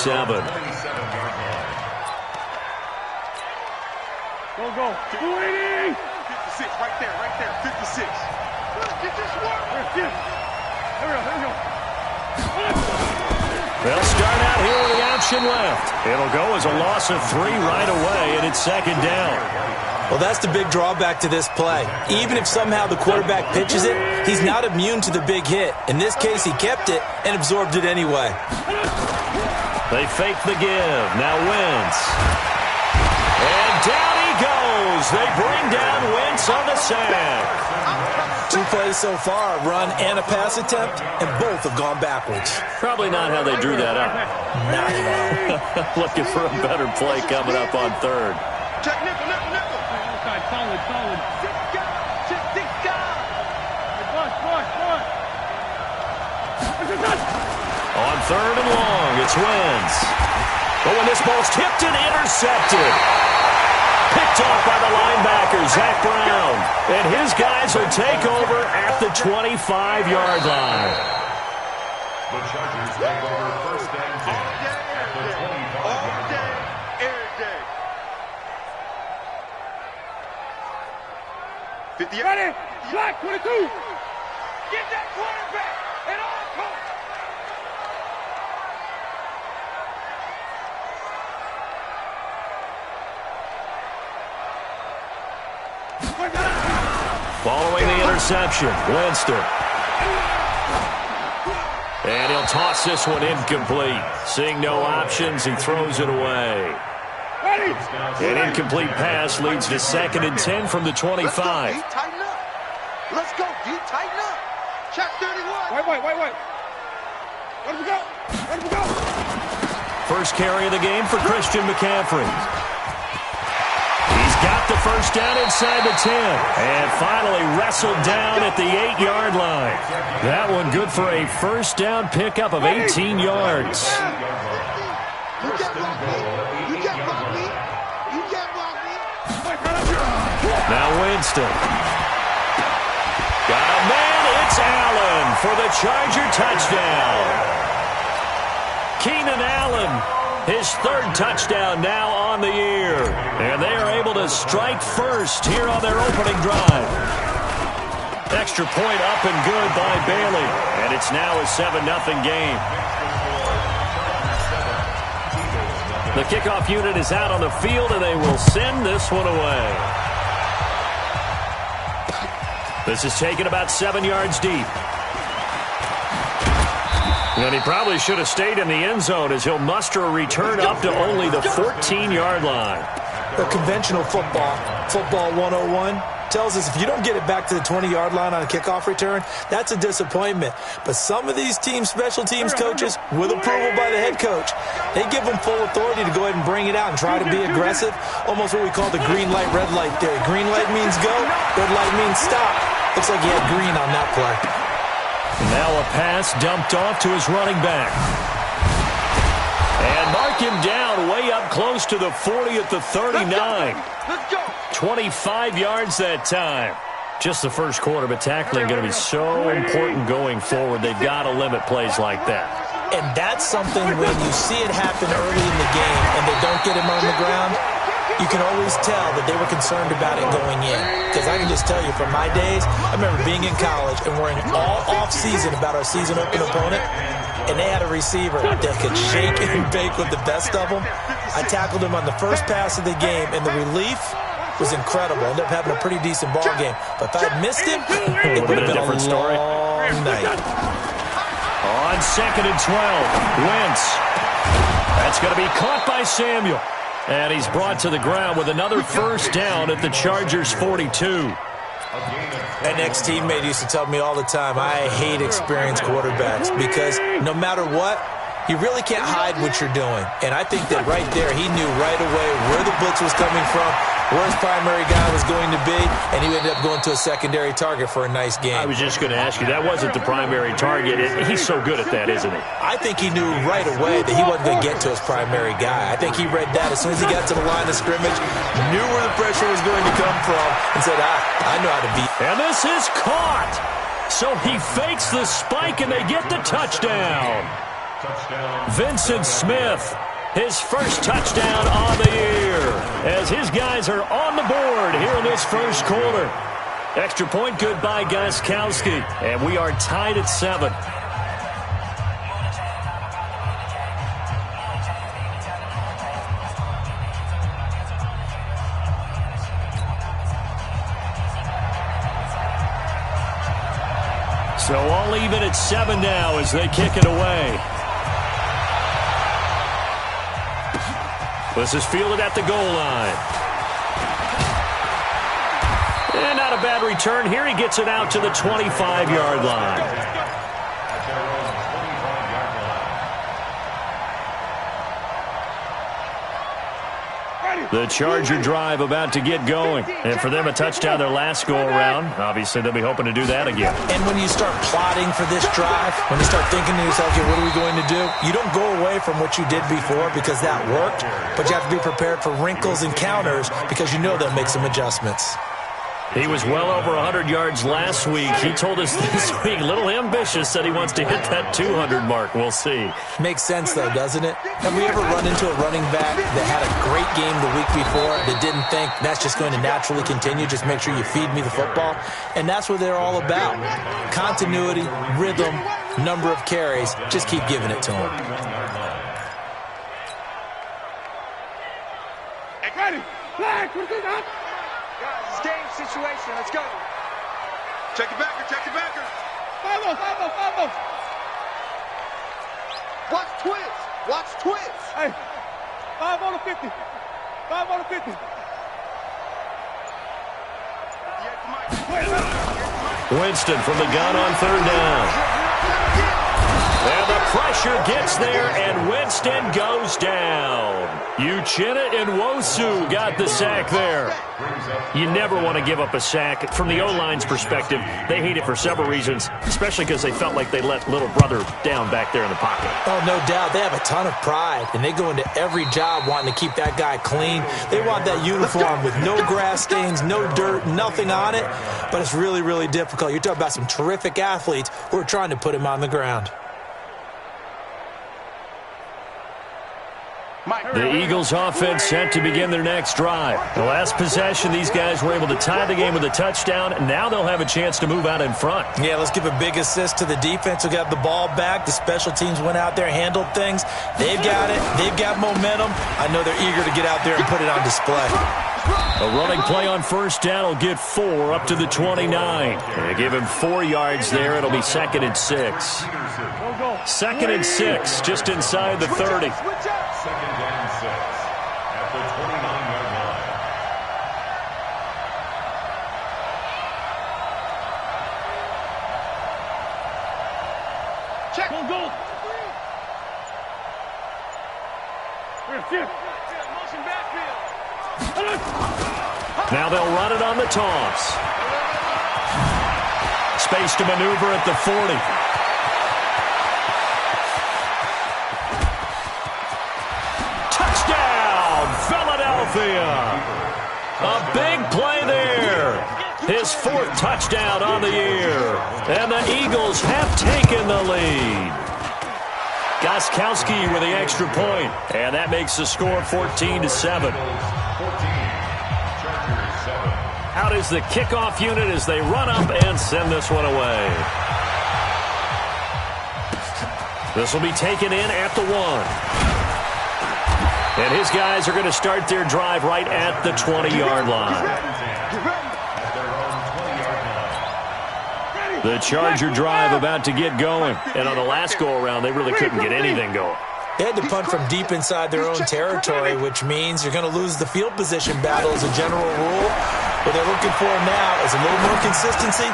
27. Go, go. 280. 56, right there, 56. Get this work. Here we go. They'll start out here with the option left. It'll go as a loss of 3 right away, and it's second down. Well, that's the big drawback to this play. Even if somehow the quarterback pitches it, he's not immune to the big hit. In this case, he kept it and absorbed it anyway. They fake the give. Now Wentz. And down he goes. They bring down Wentz on the sack. 2 plays so far, a run and a pass attempt, and both have gone backwards. Probably not how they drew that up. Not at all. Looking for a better play coming up on third. Check nickel. Solid. On third and long, it's Wentz. But when this ball's tipped and intercepted. Picked off by the linebacker, Zach Brown. And his guys will take over at the 25-yard line. The Chargers take over first and 10 at the 25-yard line. Every day. 50. Ready. Black 22. Get that quarterback at all costs. Following the interception, Winston. And he'll toss this one incomplete. Seeing no options, he throws it away. An incomplete pass leads to 2nd and 10 from the 25. Tighten up. Let's go, D. Tighten up. Check 31. Wait. Let him go. First carry of the game for Christian McCaffrey. He's got the first down inside the 10. And finally wrestled down at the 8-yard line. That one good for a first down pickup of 18 yards. Now Winston. Got a man. It's Allen for the Charger touchdown. Keenan Allen, his 3rd touchdown now on the year. And they are able to strike first here on their opening drive. Extra point up and good by Bailey. And it's now a 7-0 game. The kickoff unit is out on the field, and they will send this one away. This is taken about 7 yards deep. And he probably should have stayed in the end zone as he'll muster a return up to only the 14-yard line. The conventional football 101, tells us if you don't get it back to the 20-yard line on a kickoff return, that's a disappointment. But some of these special teams coaches, with approval by the head coach, they give them full authority to go ahead and bring it out and try to be aggressive, almost what we call the green light, red light theory. Green light means go, red light means stop. Looks like he had green on that play. Now a pass dumped off to his running back. And mark him down way up close to the 40 at the 39. Let's go. 25 yards that time. Just the first quarter, but tackling going to be so important going forward. They've got to limit plays like that. And that's something when you see it happen early in the game and they don't get him on the ground, you can always tell that they were concerned about it going in. Because I can just tell you from my days, I remember being in college and worrying all off-season about our season open opponent, and they had a receiver that could shake and bake with the best of them. I tackled him on the first pass of the game, and the relief was incredible. Ended up having a pretty decent ball game. But if I had missed him, it would have been a different story. Long night. On 2nd and 12, Wentz. That's going to be caught by Samuel. And he's brought to the ground with another first down at the Chargers' 42. An ex-teammate used to tell me all the time, I hate experienced quarterbacks because no matter what, you really can't hide what you're doing. And I think that right there, he knew right away where the blitz was coming from, where his primary guy was going to be, and he ended up going to a secondary target for a nice game. I was just going to ask you, that wasn't the primary target. He's so good at that, isn't he? I think he knew right away that he wasn't going to get to his primary guy. I think he read that as soon as he got to the line of scrimmage, knew where the pressure was going to come from, and said, I know how to beat. And this is caught. So he fakes the spike, and they get the touchdown. Touchdown. Vincent Smith, his first touchdown on the year, as his guys are on the board here in this first quarter. Extra point good by Gostkowski, and we are tied at 7. So all even at 7 now as they kick it away. This is fielded at the goal line. And not a bad return here. He gets it out to the 25-yard line. The Charger drive about to get going. And for them, a touchdown their last go-around. Obviously, they'll be hoping to do that again. And when you start plotting for this drive, when you start thinking to yourself, okay, what are we going to do? You don't go away from what you did before because that worked, but you have to be prepared for wrinkles and counters because you know they'll make some adjustments. He was well over 100 yards last week. He told us this week, a little ambitious, said he wants to hit that 200 mark. We'll see. Makes sense, though, doesn't it? Have we ever run into a running back that had a great game the week before that didn't think that's just going to naturally continue, just make sure you feed me the football? And that's what they're all about. Continuity, rhythm, number of carries. Just keep giving it to them. Ready. Flag. What is that? Guys, it's game situation. Let's go. Check it backer. Check it backer. Vamos. Watch twist. Watch twist. Hey. 5 on the 50. 5 on the 50. Winston from the gun on 3rd down. And the pressure gets there, and Winston goes down. Uchenna Nwosu got the sack there. You never want to give up a sack. From the O-line's perspective, they hate it for several reasons, especially because they felt like they let little brother down back there in the pocket. Oh, no doubt. They have a ton of pride, and they go into every job wanting to keep that guy clean. They want that uniform with no grass stains, no dirt, nothing on it, but it's really, really difficult. You're talking about some terrific athletes who are trying to put him on the ground. The Eagles offense set to begin their next drive. The last possession, these guys were able to tie the game with a touchdown, and now they'll have a chance to move out in front. Yeah, let's give a big assist to the defense who got the ball back. The special teams went out there, handled things. They've got it. They've got momentum. I know they're eager to get out there and put it on display. A running play on 1st down will get 4 up to the 29. They give him 4 yards there. It'll be 2nd and 6. 2nd and 6, just inside the 30. 2nd and 6 at the 29-yard line. Check. Go. Motion backfield. Now they'll run it on the toss. Space to maneuver at the 40. Touchdown, Philadelphia. A big play there. His 4th touchdown on the year. And the Eagles have taken the lead. Gostkowski with the extra point. And that makes the score 14-7. Out is the kickoff unit as they run up and send this one away. This will be taken in at the 1. And his guys are going to start their drive right at the 20-yard line. The Charger drive about to get going. And on the last go-around, they really couldn't get anything going. They had to punt from deep inside their own territory, which means you're going to lose the field position battle as a general rule. What they're looking for now is a little more consistency,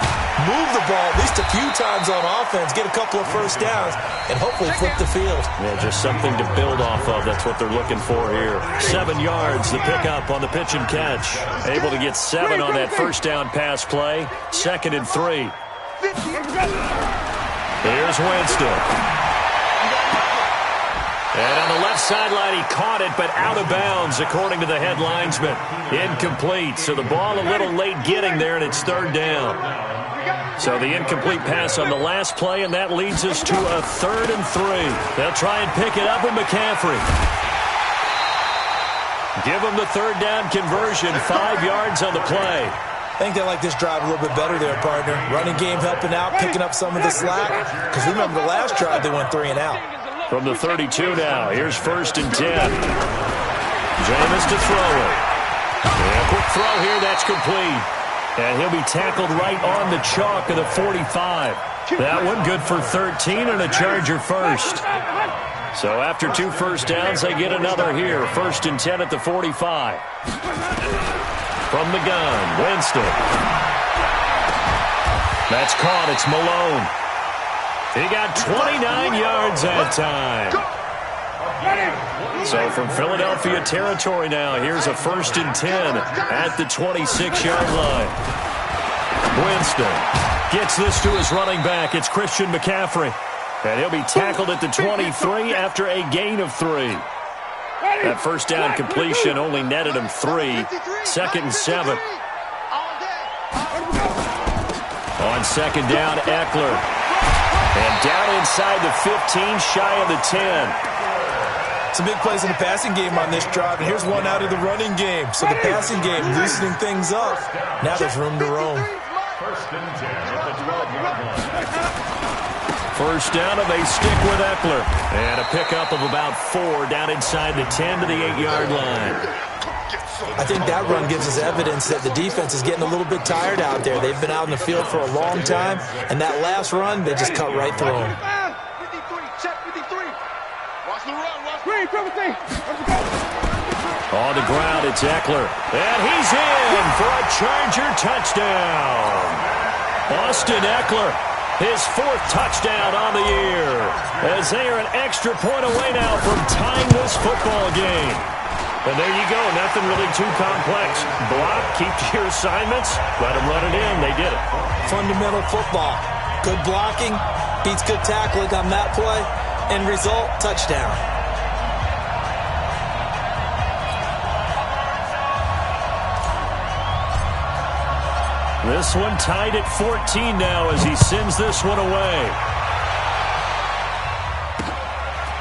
move the ball at least a few times on offense, get a couple of 1st downs, and hopefully flip the field. Yeah, just something to build off of. That's what they're looking for here. 7 yards, the pickup on the pitch and catch. Able to get 7 on that 1st down pass play. 2nd and 3. Here's Winston. And on the left sideline, he caught it, but out of bounds, according to the head linesman. Incomplete, so the ball a little late getting there, and it's 3rd down. So the incomplete pass on the last play, and that leads us to a 3rd and 3. They'll try and pick it up with McCaffrey. Give them the 3rd down conversion, 5 yards on the play. I think they like this drive a little bit better there, partner. Running game helping out, picking up some of the slack. Because remember the last drive, they went 3 and out. From the 32 now, here's 1st and 10. Jameis to throw it. And a quick throw here, that's complete. And he'll be tackled right on the chalk of the 45. That one good for 13 and a Charger first. So after 2 first downs, they get another here. 1st and 10 at the 45. From the gun, Winston. That's caught. It's Malone. He got 29 yards that time. So from Philadelphia territory now, here's a 1st and 10 at the 26-yard line. Winston gets this to his running back. It's Christian McCaffrey. And he'll be tackled at the 23 after a gain of 3. That 1st down completion only netted him 3. 2nd and 7. On 2nd down, Eckler. And down inside the 15, shy of the 10. Some big plays in the passing game on this drive, and here's one out of the running game. So the passing game loosening things up. Now there's room to roam. 1st and 10 at the 12-yard line. 1st down, and they stick with Eckler. And a pickup of about 4 down inside the 10 to the 8-yard line. I think that run gives us evidence that the defense is getting a little bit tired out there. They've been out in the field for a long time, and that last run, they just cut right through them. 53, check 53. Watch the run, watch the run. On the ground, it's Eckler. And he's in for a Charger touchdown. Austin Eckler, his 4th touchdown on the year, as they are an extra point away now from tying this football game. And there you go, nothing really too complex. Block, keep to your assignments, let them run it in. They did it. Fundamental football. Good blocking, beats good tackling on that play. End result, touchdown. This one tied at 14 now as he sends this one away.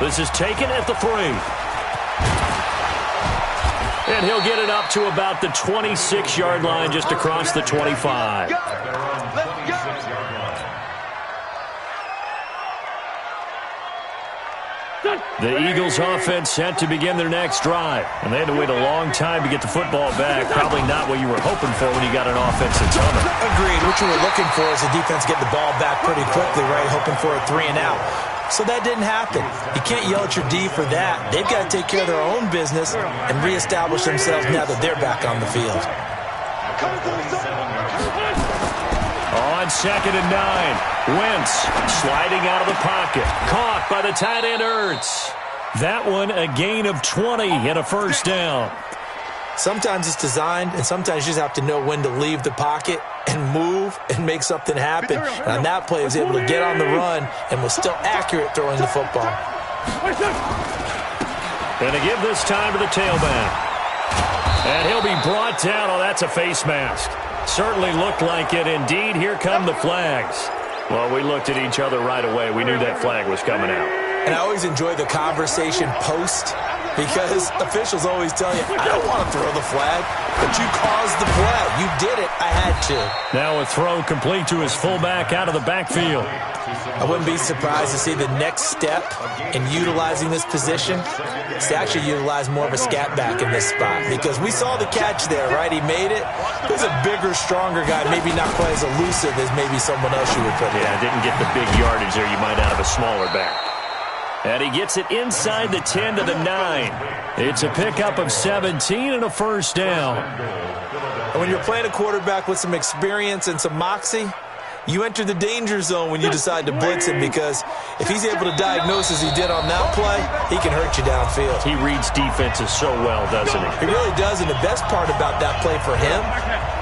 This is taken at the 3. And he'll get it up to about the 26-yard line, just across the 25. The Eagles offense set to begin their next drive. And they had to wait a long time to get the football back. Probably not what you were hoping for when you got an offense that's humming. Agreed. What you were looking for is the defense get the ball back pretty quickly, right? Hoping for a 3 and out. So that didn't happen. You can't yell at your D for that. They've got to take care of their own business and reestablish themselves now that they're back on the field. On 2nd and 9, Wentz sliding out of the pocket. Caught by the tight end Ertz. That one a gain of 20 and a 1st down. Sometimes it's designed, and sometimes you just have to know when to leave the pocket and move and make something happen. And on that play, he was able to get on the run and was still accurate throwing the football. Going to give this time to the tailback. And he'll be brought down. Oh, that's a face mask. Certainly looked like it. Indeed, here come the flags. Well, we looked at each other right away. We knew that flag was coming out. And I always enjoy the conversation post, because officials always tell you, I don't want to throw the flag, but you caused the play. You did it. I had to. Now a throw complete to his fullback out of the backfield. I wouldn't be surprised to see the next step in utilizing this position is to actually utilize more of a scat back in this spot, because we saw the catch there, right? He made it. He's a bigger, stronger guy, maybe not quite as elusive as maybe someone else you would put in. Yeah, didn't get the big yardage there you might out of a smaller back. And he gets it inside the 10 to the 9. It's a pickup of 17 and a 1st down. And when you're playing a quarterback with some experience and some moxie, you enter the danger zone when you decide to blitz him, because if he's able to diagnose as he did on that play, he can hurt you downfield. He reads defenses so well, doesn't he? He really does, and the best part about that play for him,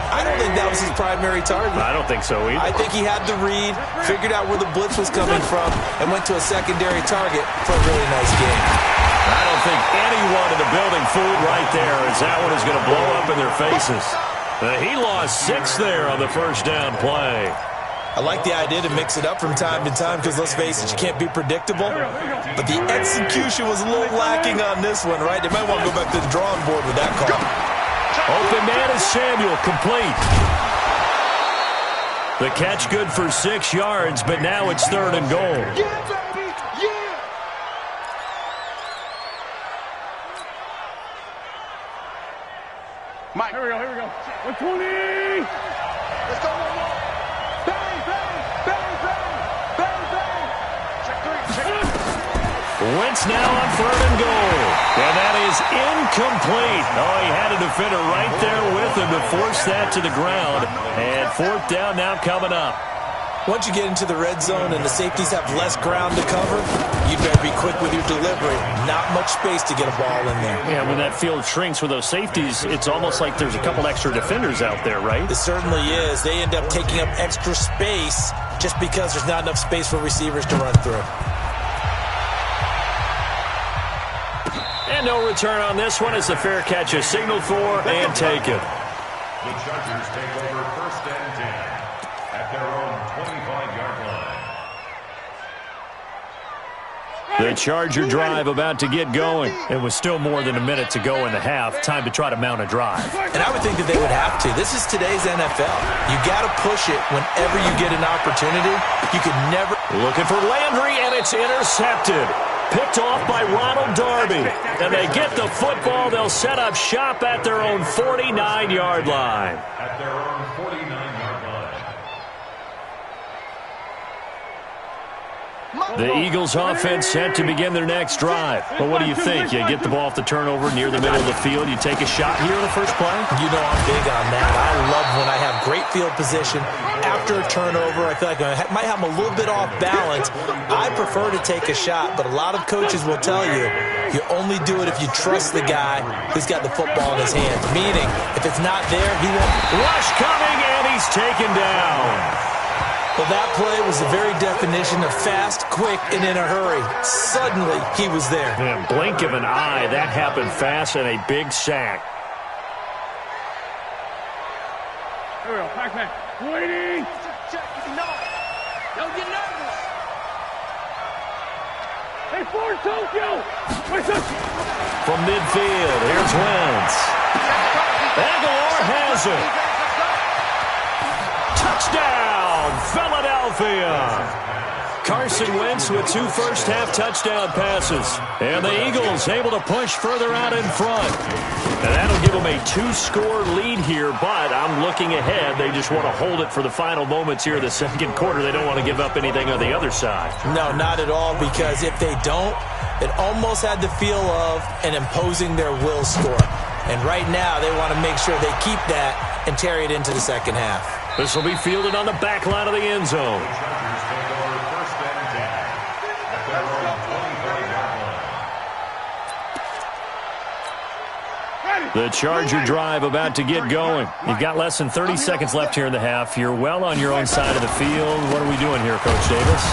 I don't think that was his primary target. I don't think so either. I think he had the read, figured out where the blitz was coming from, and went to a secondary target for a really nice game. I don't think anyone in the building fooled right there, as that one is going to blow up in their faces. He lost 6 there on the 1st down play. I like the idea to mix it up from time to time because, let's face it, you can't be predictable. But the execution was a little lacking on this one, right? They might want to go back to the drawing board with that call. Open man is Samuel, complete. The catch good for 6 yards, but now it's 3rd and goal. Yeah, baby! Yeah! Mike. Here we go. 120! Let's go one more. Bang, bang, bang, bang, bang, bang. Check 3. Wentz now on 3rd and goal. And that is incomplete. Oh, he had a defender right there with him to force that to the ground. And 4th down now coming up. Once you get into the red zone and the safeties have less ground to cover, you better be quick with your delivery. Not much space to get a ball in there. Yeah, when that field shrinks with those safeties, it's almost like there's a couple extra defenders out there, right? It certainly is. They end up taking up extra space just because there's not enough space for receivers to run through. And no return on this one as the fair catch is signaled for and taken. The Chargers take over 1st and 10 at their own 25-yard line. The Charger drive about to get going. It was still more than a minute to go in the half. Time to try to mount a drive. And I would think that they would have to. This is today's NFL. You got to push it whenever you get an opportunity. You could never... Looking for Landry, and it's intercepted. Picked off by Ronald Darby. And they get the football. They'll set up shop at their own 49-yard line. At their own 49-yard line. The Eagles offense set to begin their next drive. But what do you think? You get the ball off the turnover near the middle of the field. You take a shot here in the first play? You know I'm big on that. I love when I have great field position. After a turnover, I feel like I might have them a little bit off balance. I prefer to take a shot, but a lot of coaches will tell you, you only do it if you trust the guy who's got the football in his hands. Meaning, if it's not there, he won't. Rush coming, and he's taken down. Well, that play was the very definition of fast, quick, and in a hurry. Suddenly, he was there. In a blink of an eye, that happened fast and a big sack. Here we go. Back. Waiting. Check, don't get nervous. Hey, Ford, Tokyo. From midfield, here's Wentz. Aguilar has it. Touchdown, Philadelphia. Carson Wentz with 2 first-half touchdown passes. And the Eagles able to push further out in front. And that'll give them a 2-score lead here, but I'm looking ahead. They just want to hold it for the final moments here of the second quarter. They don't want to give up anything on the other side. No, not at all, because if they don't, it almost had the feel of an imposing their will score. And right now, they want to make sure they keep that and carry it into the second half. This will be fielded on the back line of the end zone. The Charger drive about to get going. You've got less than 30 seconds left here in the half. You're well on your own side of the field. What are we doing here, Coach Davis?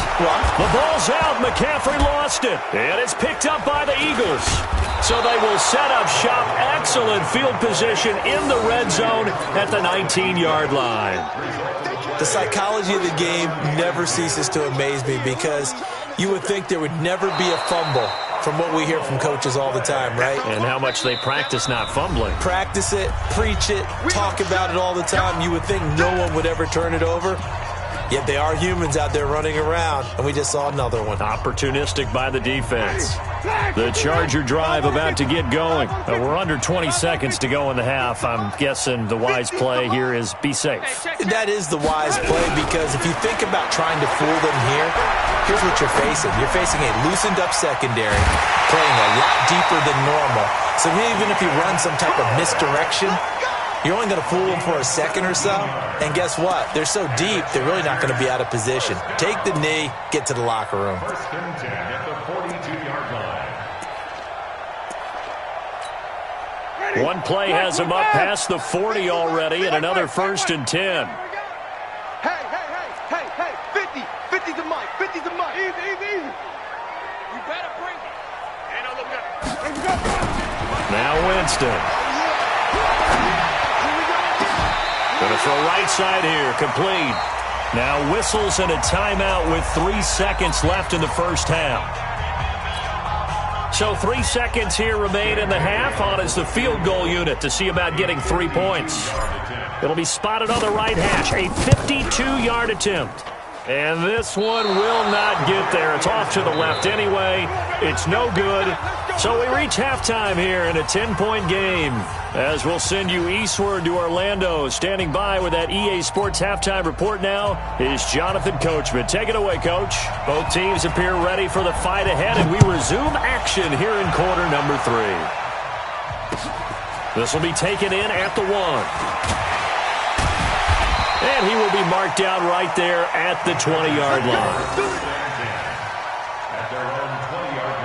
The ball's out. McCaffrey lost it. And it's picked up by the Eagles. So they will set up shop. Excellent field position in the red zone at the 19-yard line. The psychology of the game never ceases to amaze me, because you would think there would never be a fumble from what we hear from coaches all the time, right? And how much they practice not fumbling. Practice it, preach it, talk about it all the time. You would think no one would ever turn it over. Yet they are humans out there running around, and we just saw another one. Opportunistic by the defense. The Charger drive about to get going. We're under 20 seconds to go in the half. I'm guessing the wise play here is be safe. That is the wise play, because if you think about trying to fool them here, here's what you're facing. You're facing a loosened up secondary, playing a lot deeper than normal. So even if you run some type of misdirection, you're only going to fool them for a second or so. And guess what? They're so deep, they're really not going to be out of position. Take the knee, get to the locker room. First and 10 at the 42-yard line. One play has him up past the 40 already, and another 1st and 10. Hey, 50 to Mike, 50 to Mike. Easy. You better bring it. And I'll look up. Now Winston. Going to throw right side here, complete. Now whistles and a timeout with 3 seconds left in the first half. So 3 seconds here remain in the half. On is the field goal unit to see about getting 3 points. It'll be spotted on the right hash. A 52-yard attempt. And this one will not get there. It's off to the left anyway. It's no good. So we reach halftime here in a 10-point game. As we'll send you eastward to Orlando. Standing by with that EA Sports halftime report now is Jonathan Coachman. Take it away, Coach. Both teams appear ready for the fight ahead, and we resume action here in quarter number 3. This will be taken in at the 1. And he will be marked down right there at the 20-yard line. At their own 20-yard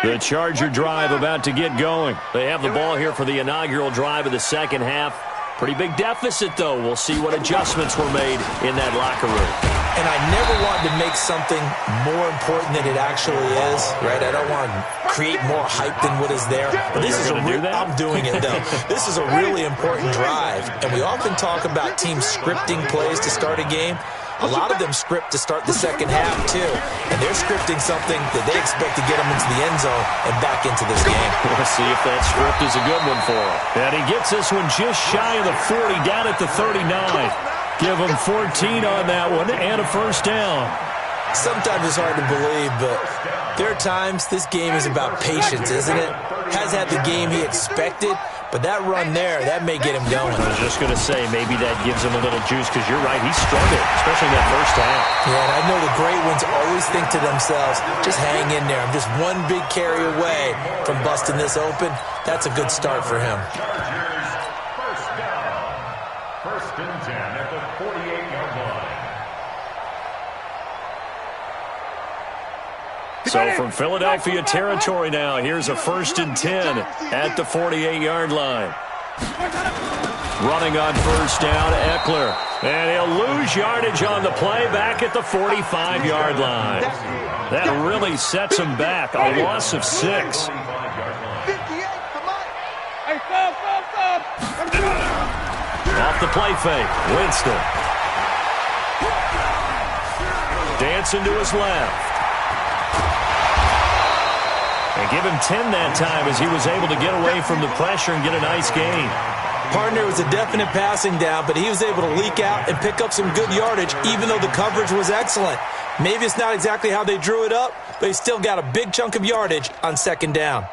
line. The Charger drive about to get going. They have the ball here for the inaugural drive of the second half. Pretty big deficit, though. We'll see what adjustments were made in that locker room. And I never wanted to make something more important than it actually is, right? I don't want to create more hype than what is there. But this is I'm doing it, though. This is a really important drive. And we often talk about teams scripting plays to start a game. A lot of them script to start the second half, too. And they're scripting something that they expect to get them into the end zone and back into this game. We'll see if that script is a good one for him. And he gets this one just shy of the 40, down at the 39. Give him 14 on that one and a first down. Sometimes it's hard to believe, but there are times this game is about patience, isn't it? Has had the game he expected, but that run there, that may get him going. I was just going to say, maybe that gives him a little juice, because you're right, he struggled, especially that first half. Yeah, and I know the great ones always think to themselves, just hang in there. I'm just one big carry away from busting this open. That's a good start for him. First down. First and 10 at the 48-yard line. So from Philadelphia territory now, here's a first and 10 at the 48-yard line. Running on first down, Eckler. And he'll lose yardage on the play back at the 45-yard line. That really sets him back, a loss of 6. Off the play fake, Winston. Dancing to his left. And give him 10 that time as he was able to get away from the pressure and get a nice gain. Partner was a definite passing down, but he was able to leak out and pick up some good yardage, even though the coverage was excellent. Maybe it's not exactly how they drew it up, but he still got a big chunk of yardage on second down.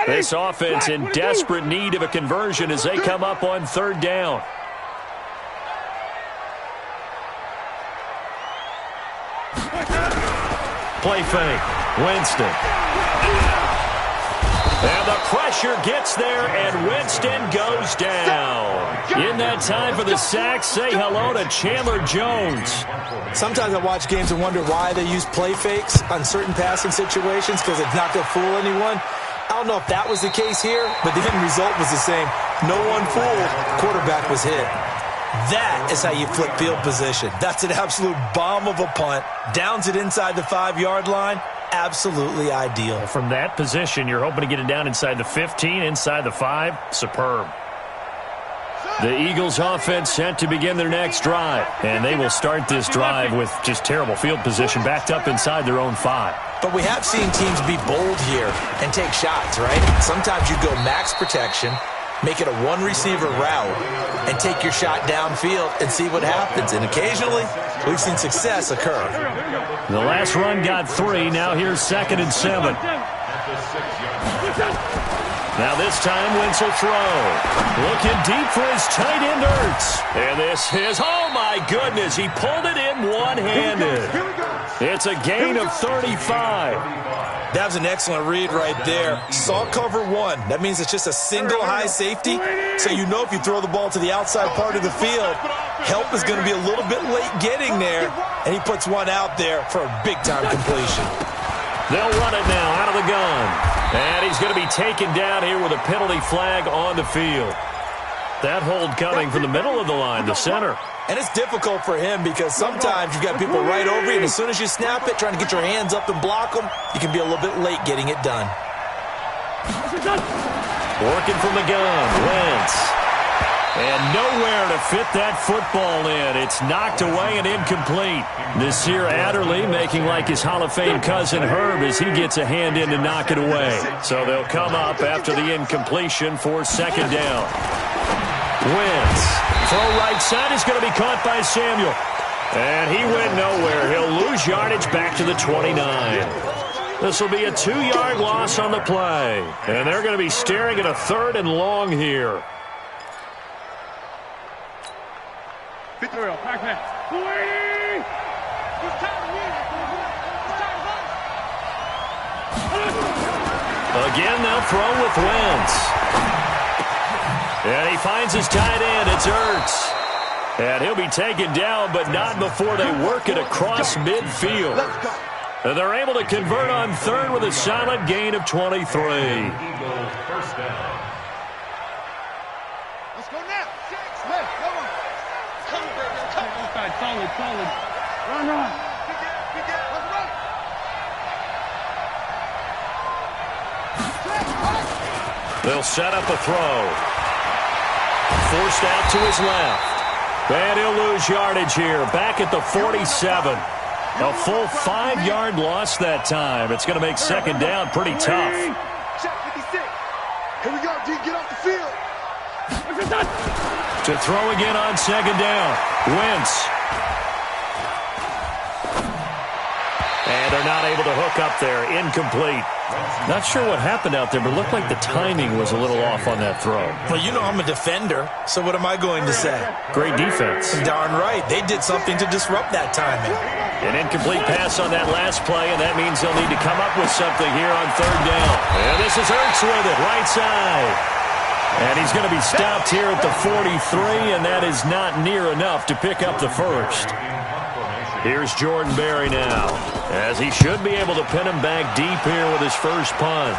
This offense in desperate need of a conversion as they come up on third down. Play fake. Winston. And the pressure gets there, and Winston goes down. In that time for the sack, say hello to Chandler Jones. Sometimes I watch games and wonder why they use play fakes on certain passing situations, because it's not going to fool anyone. I don't know if that was the case here, but the end result was the same. No one fooled. Quarterback was hit. That is how you flip field position. That's an absolute bomb of a punt. Downs it inside the 5-yard line. Absolutely ideal. From that position, you're hoping to get it down inside the 15, inside the 5. Superb. The Eagles offense set to begin their next drive. And they will start this drive with just terrible field position, backed up inside their own 5. But we have seen teams be bold here and take shots, right? Sometimes you go max protection, make it a one-receiver route, and take your shot downfield and see what happens. And occasionally, we've seen success occur. The last run got 3. Now here's 2nd and 7. Now this time, Wentz will throw. Looking deep for his tight end, Ertz. And this is, oh my goodness, he pulled it in one-handed. It's a gain of 35. That was an excellent read right there. Saw cover 1. That means it's just a single high safety. So you know if you throw the ball to the outside part of the field, help is going to be a little bit late getting there. And he puts one out there for a big-time completion. They'll run it now out of the gun. And he's going to be taken down here with a penalty flag on the field. That hold coming from the middle of the line, the center. And it's difficult for him because sometimes you've got people right over you, and as soon as you snap it, trying to get your hands up and block them, you can be a little bit late getting it done. Working from the gun, Wentz. And nowhere to fit that football in. It's knocked away and incomplete. Nasir Adderley making like his Hall of Fame cousin Herb as he gets a hand in to knock it away. So they'll come up after the incompletion for second down. Wentz. Throw right side is going to be caught by Samuel. And he went nowhere. He'll lose yardage back to the 29. This will be a 2-yard loss on the play. And they're going to be staring at a 3rd and long here. Again, they'll throw with Wentz. And he finds his tight end. It's Ertz. And he'll be taken down, but not before they work it across midfield. And they're able to convert on 3rd with a solid gain of 23. First down. Let's go now. 6. Left. Come on. Come, baby. Come. Outside, solid. Run. Big gap. Let's run. They'll set up a throw. Forced out to his left. And he'll lose yardage here. Back at the 47. A full 5-yard loss that time. It's going to make second down pretty tough. Check 56. Here we go, D. Get off the field. To throw again on second down. Wentz. And they're not able to hook up there. Incomplete. Not sure what happened out there, but it looked like the timing was a little off on that throw. Well, you know I'm a defender, so what am I going to say? Great defense. Darn right. They did something to disrupt that timing. An incomplete pass on that last play, and that means they'll need to come up with something here on 3rd down. And this is Ertz with it, right side. And he's going to be stopped here at the 43, and that is not near enough to pick up the first. Here's Jordan Berry now, as he should be able to pin him back deep here with his first punt.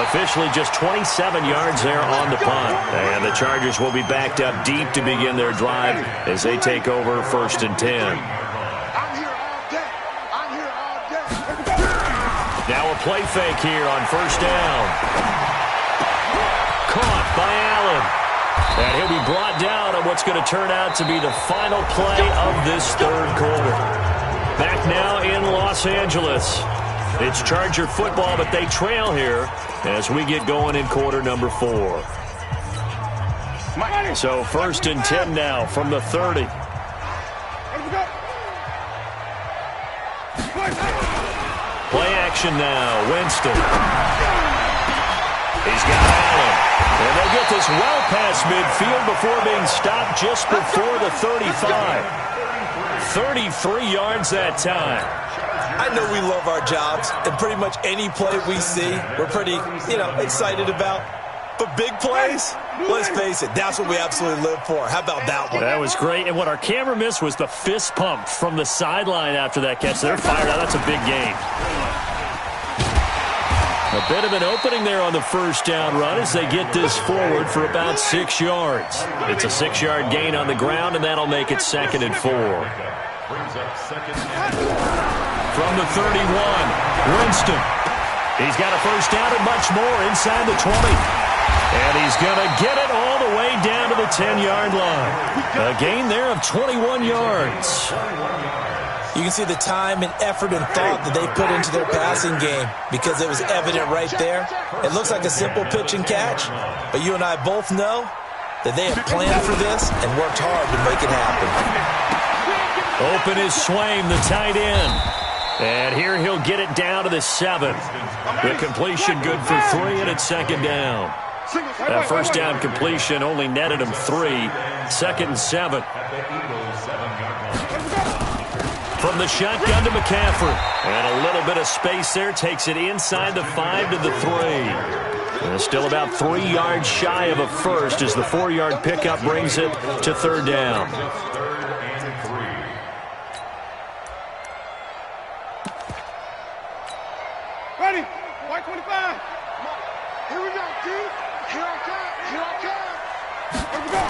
Officially just 27 yards there on the punt. And the Chargers will be backed up deep to begin their drive as they take over 1st and 10. I'm here all day. Now a play fake here on 1st down. Caught by Allen. And he'll be brought down on what's going to turn out to be the final play of this 3rd quarter. Back now in Los Angeles. It's Charger football, but they trail here as we get going in quarter number 4. So 1st and 10 now from the 30. Play action now. Winston. He's got Allen. And they'll get this well past midfield before being stopped just before the 35. 33 yards that time. I know we love our jobs, and pretty much any play we see, we're pretty, excited about. But big plays, let's face it, that's what we absolutely live for. How about that one? That was great. And what our camera missed was the fist pump from the sideline after that catch. They're fired out. That's a big gain. A bit of an opening there on the 1st down run as they get this forward for about 6 yards. It's a 6-yard gain on the ground, and that'll make it 2nd and 4. From the 31, Winston. He's got a 1st down and much more inside the 20. And he's going to get it all the way down to the 10-yard line. A gain there of 21 yards. You can see the time and effort and thought that they put into their passing game because it was evident right there. It looks like a simple pitch and catch, but you and I both know that they have planned for this and worked hard to make it happen. Open is Swain, the tight end. And here he'll get it down to the 7. The completion good for 3, and it's 2nd down. That 1st down completion only netted him 3. 2nd and 7. From the shotgun to McCaffrey. And a little bit of space there. Takes it inside the 5 to the 3. And still about 3 yards shy of a first as the 4-yard pickup brings it to 3rd down. 25, 25. Here we go, Q. Here I come. Here I come. Here we go.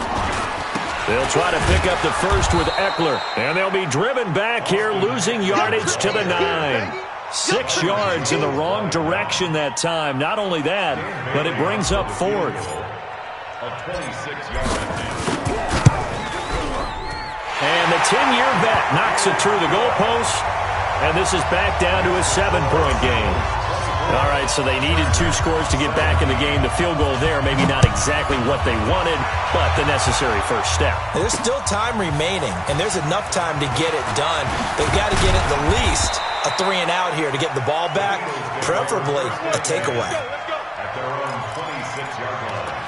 They'll try to pick up the first with Eckler, and they'll be driven back here, losing yardage to the 9. 6 yards in the wrong direction that time. Not only that, but it brings up 4th. A 26-yard attempt. And the 10-year vet knocks it through the goalpost, and this is back down to a 7-point game. All right, so they needed 2 scores to get back in the game. The field goal there, maybe not exactly what they wanted, but the necessary first step. There's still time remaining, and there's enough time to get it done. They've got to get at the least a 3-and-out here to get the ball back, preferably a takeaway. At their own 26-yard line.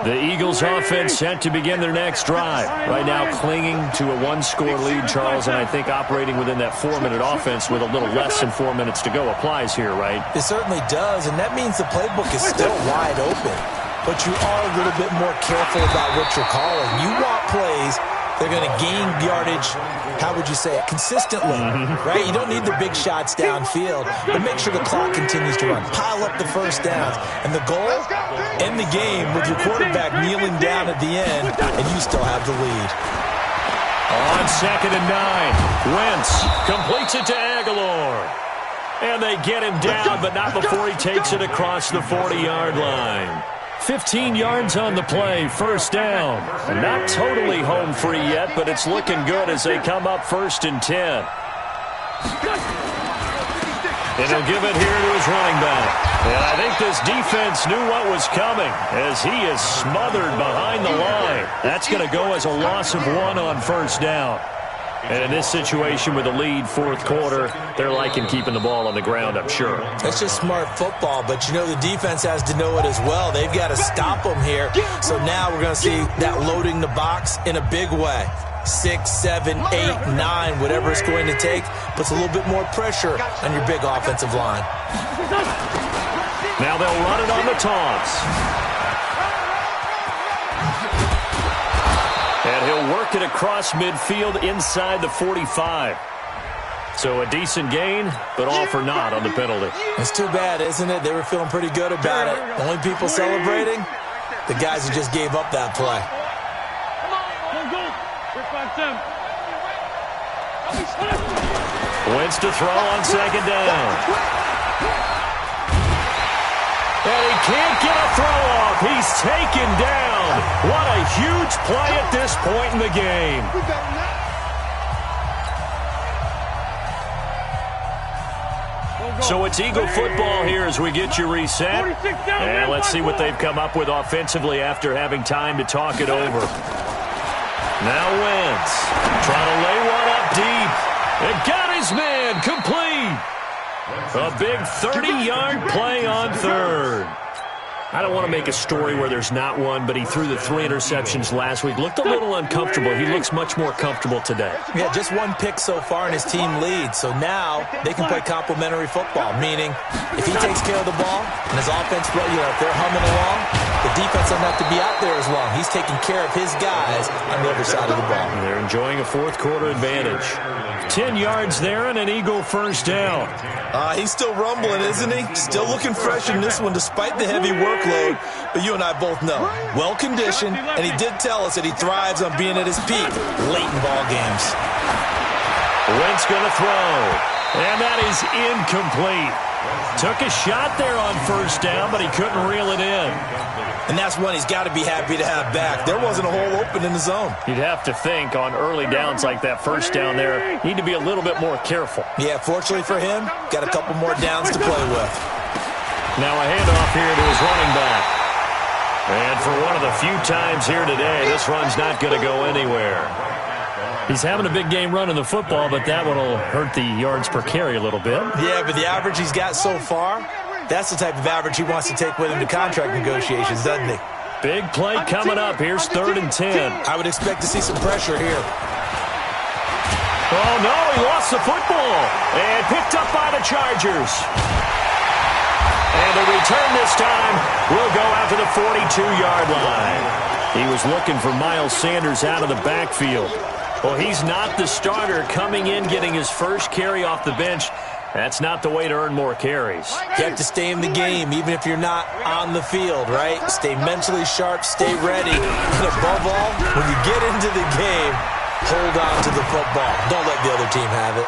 The Eagles offense set to begin their next drive. Right now clinging to a 1-score lead, Charles, and I think operating within that 4-minute offense with a little less than 4 minutes to go applies here, right? It certainly does, and that means the playbook is still wide open. But you are a little bit more careful about what you're calling. You want plays they're going to gain yardage, how would you say it, consistently, right? You don't need the big shots downfield, but make sure the clock continues to run. Pile up the first downs. And the goal, end the game with your quarterback kneeling down at the end, and you still have the lead. On 2nd and 9, Wentz completes it to Aguilar. And they get him down, but not before he takes it across the 40-yard line. 15 yards on the play, first down. Not totally home free yet, but it's looking good as they come up 1st and 10. And he'll give it here to his running back. And I think this defense knew what was coming as he is smothered behind the line. That's going to go as a loss of 1 on first down. And in this situation with the lead, 4th quarter, they're liking keeping the ball on the ground, I'm sure. That's just smart football, but you know the defense has to know it as well. They've got to stop them here. So now we're going to see that loading the box in a big way. 6, 7, 8, 9, whatever it's going to take, puts a little bit more pressure on your big offensive line. Now they'll run it on the taunts. And he'll work it across midfield inside the 45. So a decent gain, but all for naught on the penalty. It's too bad, isn't it? They were feeling pretty good about it. The only people celebrating, the guys who just gave up that play. Wentz to throw on 2nd down. And he can't get a throw off. He's taken down. What a huge play at this point in the game. So it's Eagle football here as we get you reset. And let's see what they've come up with offensively after having time to talk it over. Now Wentz trying to lay one up deep. And got his man complete. A big 30-yard play on 3rd. I don't want to make a story where there's not one, but he threw the 3 interceptions last week. Looked a little uncomfortable. He looks much more comfortable today. Yeah, just 1 pick so far and his team leads. So now they can play complementary football, meaning if he takes care of the ball and his offense, if they're humming along, the defense doesn't have to be out there as long. He's taking care of his guys on the other side of the ball. They're enjoying a 4th quarter advantage. 10 yards there and an Eagle first down. He's still rumbling, isn't he? Still looking fresh in this one despite the heavy workload. But you and I both know, well-conditioned, and he did tell us that he thrives on being at his peak late in ball games. Wentz going to throw, and that is incomplete. Took a shot there on first down, but he couldn't reel it in. And that's one he's got to be happy to have back. There wasn't a hole open in the zone. You'd have to think on early downs like that first down there, need to be a little bit more careful. Yeah, fortunately for him, got a couple more downs to play with. Now a handoff here to his running back. And for one of the few times here today, this run's not going to go anywhere. He's having a big game running the football, but that one will hurt the yards per carry a little bit. Yeah, but the average he's got so far, that's the type of average he wants to take with him to contract negotiations, doesn't he? Big play coming up. Here's 3rd and 10. I would expect to see some pressure here. Oh, no, he lost the football. And picked up by the Chargers. And the return this time will go out to the 42-yard line. He was looking for Miles Sanders out of the backfield. Well, he's not the starter coming in, getting his first carry off the bench. That's not the way to earn more carries. You have to stay in the game, even if you're not on the field, right? Stay mentally sharp, stay ready. And above all, when you get into the game, hold on to the football. Don't let the other team have it.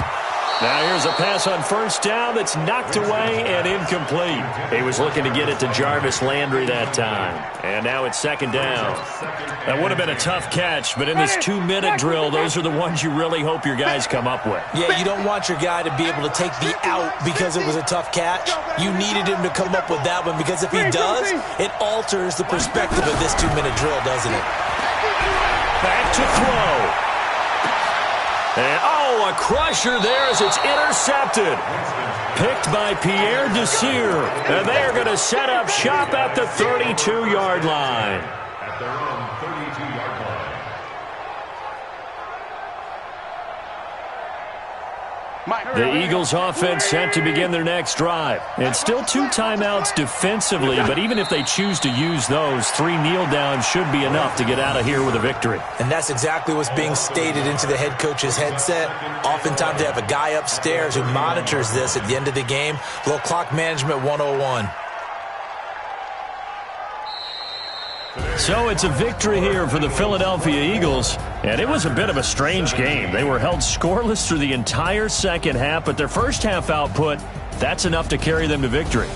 Now here's a pass on first down that's knocked away and incomplete. He was looking to get it to Jarvis Landry that time. And now it's second down. That would have been a tough catch, but in this 2-minute drill, those are the ones you really hope your guys come up with. Yeah, you don't want your guy to be able to take the out because it was a tough catch. You needed him to come up with that one because if he does, it alters the perspective of this 2-minute drill, doesn't it? Back to throw. And, a crusher there as it's intercepted. Picked by Pierre Desir. And they are going to set up shop at the 32-yard line. At their own 32-yard line. The Eagles offense set to begin their next drive. And still 2 timeouts defensively, but even if they choose to use those, 3 kneel downs should be enough to get out of here with a victory. And that's exactly what's being stated into the head coach's headset. Oftentimes they have a guy upstairs who monitors this at the end of the game. A little clock management 101. So it's a victory here for the Philadelphia Eagles, and it was a bit of a strange game. They were held scoreless through the entire second half, but their first half output, that's enough to carry them to victory.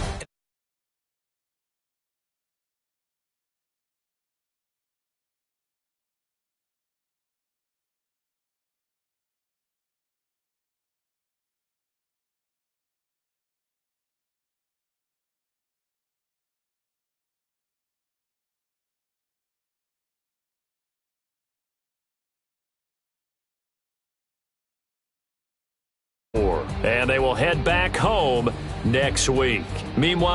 And they will head back home next week. Meanwhile,